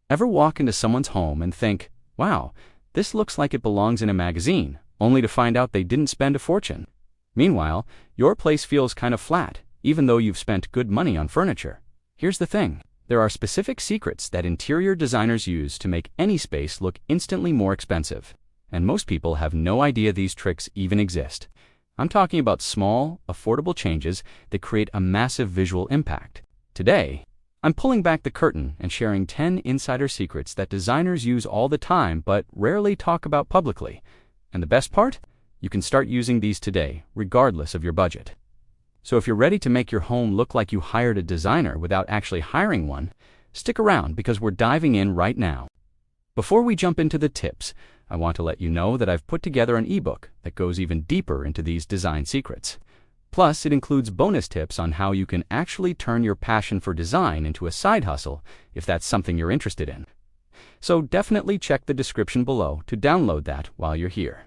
Ever walk into someone's home and think, wow, this looks like it belongs in a magazine, only to find out they didn't spend a fortune? Meanwhile, your place feels kind of flat, even though you've spent good money on furniture. Here's the thing. There are specific secrets that interior designers use to make any space look instantly more expensive. And most people have no idea these tricks even exist. I'm talking about small, affordable changes that create a massive visual impact. Today, I'm pulling back the curtain and sharing 10 insider secrets that designers use all the time but rarely talk about publicly. And the best part? You can start using these today, regardless of your budget. So if you're ready to make your home look like you hired a designer without actually hiring one, stick around because we're diving in right now. Before we jump into the tips, I want to let you know that I've put together an ebook that goes even deeper into these design secrets. Plus, it includes bonus tips on how you can actually turn your passion for design into a side hustle if that's something you're interested in. So definitely check the description below to download that while you're here.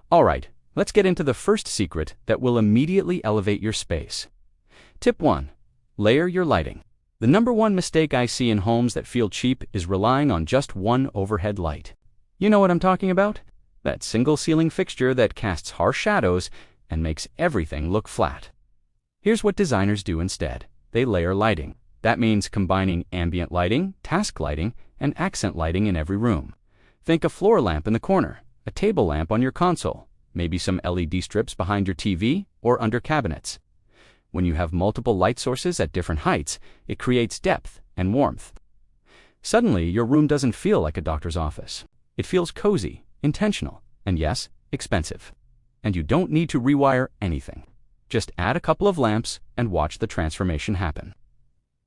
All right, let's get into the first secret that will immediately elevate your space. Tip 1. Layer your lighting. The number one mistake I see in homes that feel cheap is relying on just one overhead light. You know what I'm talking about? That single ceiling fixture that casts harsh shadows and makes everything look flat. Here's what designers do instead. They layer lighting. That means combining ambient lighting, task lighting, and accent lighting in every room. Think a floor lamp in the corner, a table lamp on your console, maybe some LED strips behind your TV or under cabinets. When you have multiple light sources at different heights, it creates depth and warmth. Suddenly, your room doesn't feel like a doctor's office. It feels cozy, intentional, and yes, expensive. And you don't need to rewire anything. Just add a couple of lamps and watch the transformation happen.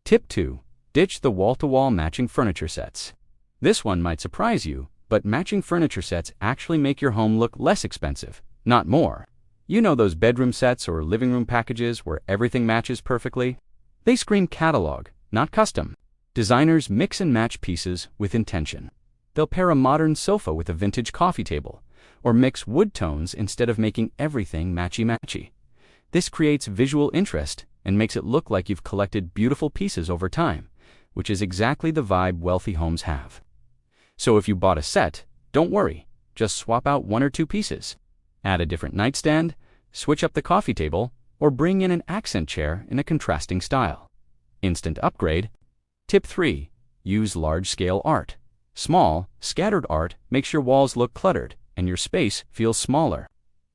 Tip 2. Ditch the wall-to-wall matching furniture sets. This one might surprise you, but matching furniture sets actually make your home look less expensive, not more. You know those bedroom sets or living room packages where everything matches perfectly? They scream catalog, not custom. Designers mix and match pieces with intention. They'll pair a modern sofa with a vintage coffee table, or mix wood tones instead of making everything matchy-matchy. This creates visual interest and makes it look like you've collected beautiful pieces over time, which is exactly the vibe wealthy homes have. So if you bought a set, don't worry, just swap out one or two pieces. Add a different nightstand, switch up the coffee table, or bring in an accent chair in a contrasting style. Instant upgrade. Tip 3. Use large-scale art. Small, scattered art makes your walls look cluttered and your space feels smaller.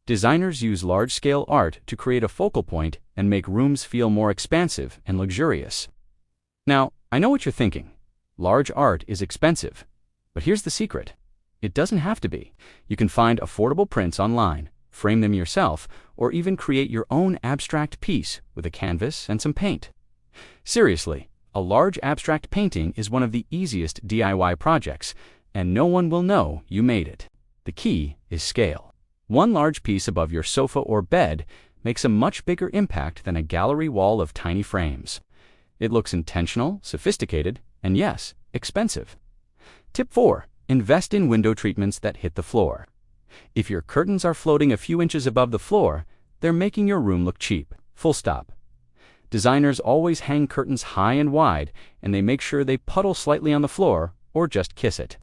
Designers use large-scale art to create a focal point and make rooms feel more expansive and luxurious. Now, I know what you're thinking. Large art is expensive. But here's the secret. It doesn't have to be. You can find affordable prints online, frame them yourself, or even create your own abstract piece with a canvas and some paint. Seriously, a large abstract painting is one of the easiest DIY projects, and no one will know you made it. The key is scale. One large piece above your sofa or bed makes a much bigger impact than a gallery wall of tiny frames. It looks intentional, sophisticated, and yes, expensive. Tip 4. Invest in window treatments that hit the floor. If your curtains are floating a few inches above the floor, they're making your room look cheap. Full stop. Designers always hang curtains high and wide, and they make sure they puddle slightly on the floor or just kiss it.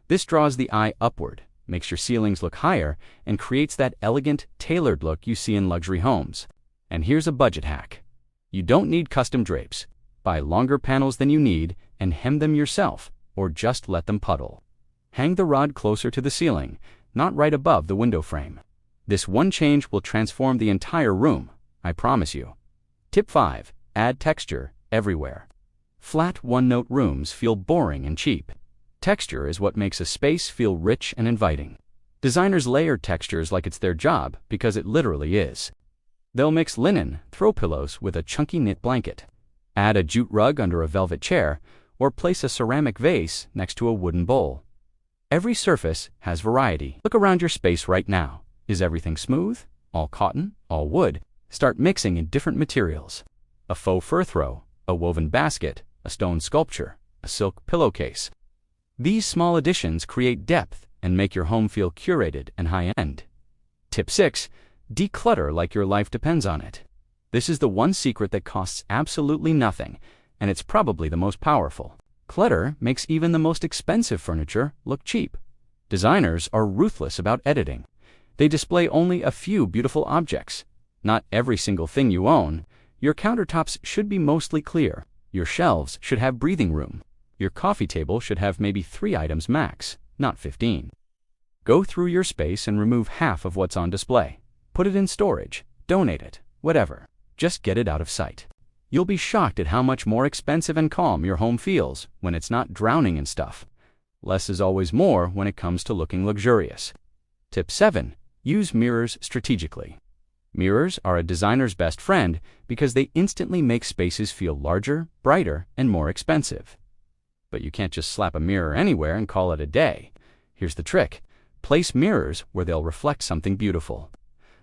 This draws the eye upward, makes your ceilings look higher, and creates that elegant, tailored look you see in luxury homes. And here's a budget hack. You don't need custom drapes. Buy longer panels than you need and hem them yourself, or just let them puddle. Hang the rod closer to the ceiling, not right above the window frame. This one change will transform the entire room, I promise you. Tip 5. Add texture everywhere. Flat one-note rooms feel boring and cheap. Texture is what makes a space feel rich and inviting. Designers layer textures like it's their job because it literally is. They'll mix linen, throw pillows with a chunky knit blanket, add a jute rug under a velvet chair, or place a ceramic vase next to a wooden bowl. Every surface has variety. Look around your space right now. Is everything smooth? All cotton? All wood? Start mixing in different materials. A faux fur throw, a woven basket, a stone sculpture, a silk pillowcase. These small additions create depth and make your home feel curated and high-end. Tip 6. Declutter like your life depends on it. This is the one secret that costs absolutely nothing, and it's probably the most powerful. Clutter makes even the most expensive furniture look cheap. Designers are ruthless about editing. They display only a few beautiful objects, not every single thing you own. Your countertops should be mostly clear. Your shelves should have breathing room. Your coffee table should have maybe 3 items max, not 15. Go through your space and remove half of what's on display. Put it in storage, donate it, whatever. Just get it out of sight. You'll be shocked at how much more expensive and calm your home feels when it's not drowning in stuff. Less is always more when it comes to looking luxurious. Tip 7. Use mirrors strategically. Mirrors are a designer's best friend because they instantly make spaces feel larger, brighter, and more expensive. But you can't just slap a mirror anywhere and call it a day. Here's the trick. Place mirrors where they'll reflect something beautiful.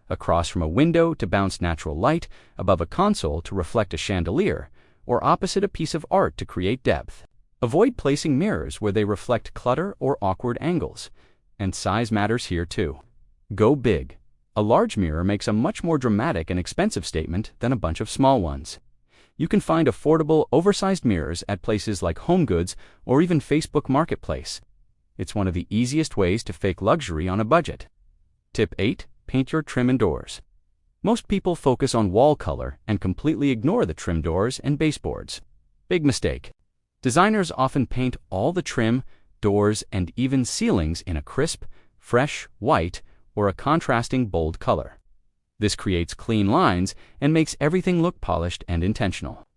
Across from a window to bounce natural light, above a console to reflect a chandelier, or opposite a piece of art to create depth. Avoid placing mirrors where they reflect clutter or awkward angles. And size matters here too. Go big. A large mirror makes a much more dramatic and expensive statement than a bunch of small ones. You can find affordable, oversized mirrors at places like HomeGoods or even Facebook Marketplace. It's one of the easiest ways to fake luxury on a budget. Tip 8. Paint your trim and doors. Most people focus on wall color and completely ignore the trim doors and baseboards. Big mistake. Designers often paint all the trim, doors, and even ceilings in a crisp, fresh white or a contrasting bold color. This creates clean lines and makes everything look polished and intentional.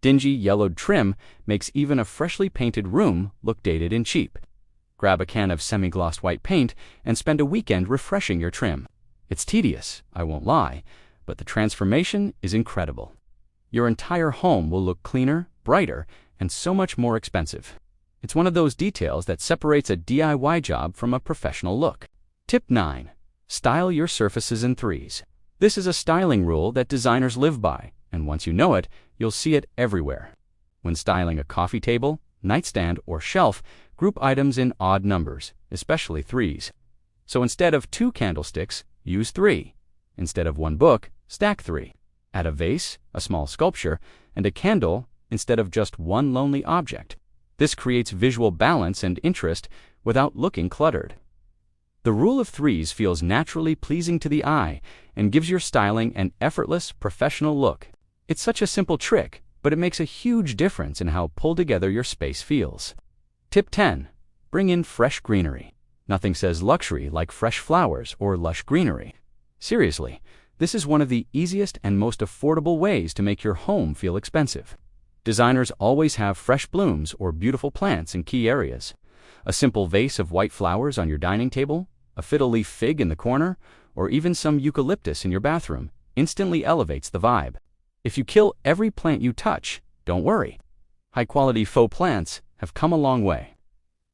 Dingy yellowed trim makes even a freshly painted room look dated and cheap. Grab a can of semi-glossed white paint and spend a weekend refreshing your trim. It's tedious, I won't lie, but the transformation is incredible. Your entire home will look cleaner, brighter, and so much more expensive. It's one of those details that separates a DIY job from a professional look. Tip 9. Style your surfaces in threes. This is a styling rule that designers live by, and once you know it, you'll see it everywhere. When styling a coffee table, nightstand, or shelf, group items in odd numbers, especially threes. So instead of 2 candlesticks, use 3. Instead of 1 book, stack 3. Add a vase, a small sculpture, and a candle instead of just one lonely object. This creates visual balance and interest without looking cluttered. The rule of threes feels naturally pleasing to the eye and gives your styling an effortless, professional look. It's such a simple trick, but it makes a huge difference in how pulled together your space feels. Tip 10. Bring in fresh greenery. Nothing says luxury like fresh flowers or lush greenery. Seriously, this is one of the easiest and most affordable ways to make your home feel expensive. Designers always have fresh blooms or beautiful plants in key areas. A simple vase of white flowers on your dining table, a fiddle-leaf fig in the corner, or even some eucalyptus in your bathroom instantly elevates the vibe. If you kill every plant you touch, don't worry. High-quality faux plants have come a long way.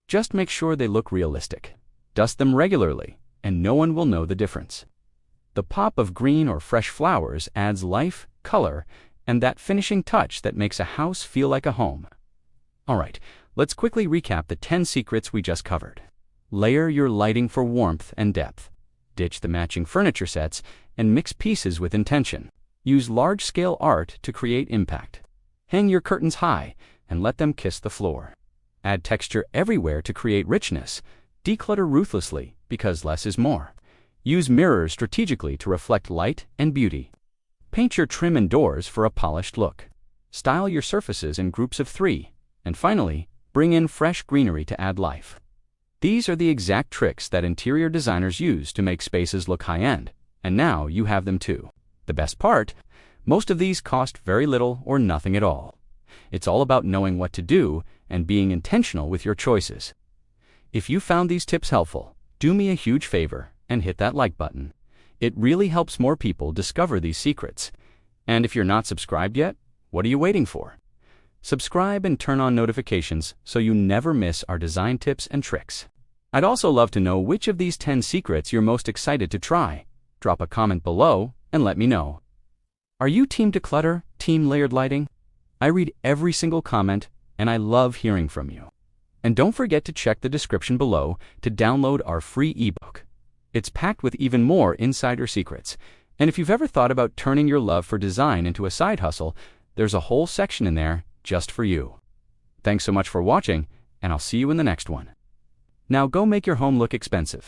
Just make sure they look realistic. Dust them regularly, and no one will know the difference. The pop of green or fresh flowers adds life, color, and that finishing touch that makes a house feel like a home. Alright, let's quickly recap the 10 secrets we just covered. Layer your lighting for warmth and depth. Ditch the matching furniture sets and mix pieces with intention. Use large-scale art to create impact. Hang your curtains high and let them kiss the floor. Add texture everywhere to create richness. Declutter ruthlessly because less is more. Use mirrors strategically to reflect light and beauty. Paint your trim and doors for a polished look. Style your surfaces in groups of 3. And finally, bring in fresh greenery to add life. These are the exact tricks that interior designers use to make spaces look high-end, and now you have them too. The best part? Most of these cost very little or nothing at all. It's all about knowing what to do and being intentional with your choices. If you found these tips helpful, do me a huge favor and hit that like button. It really helps more people discover these secrets. And if you're not subscribed yet, what are you waiting for? Subscribe and turn on notifications so you never miss our design tips and tricks. I'd also love to know which of these 10 secrets you're most excited to try. Drop a comment below and let me know. Are you Team Declutter, Team Layered Lighting? I read every single comment and I love hearing from you. And don't forget to check the description below to download our free ebook. It's packed with even more insider secrets. And if you've ever thought about turning your love for design into a side hustle, there's a whole section in there just for you. Thanks so much for watching, and I'll see you in the next one. Now go make your home look expensive.